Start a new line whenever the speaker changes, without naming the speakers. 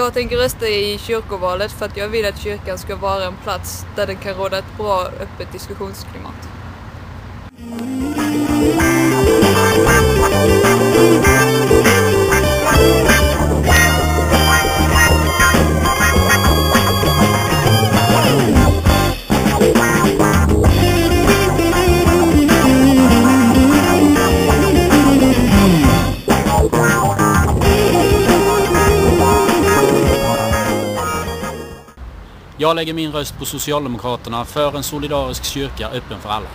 Jag tänker rösta i kyrkovalet för att jag vill att kyrkan ska vara en plats där den kan råda ett bra öppet diskussionsklimat.
Jag lägger min röst på Socialdemokraterna för en solidarisk kyrka öppen för alla.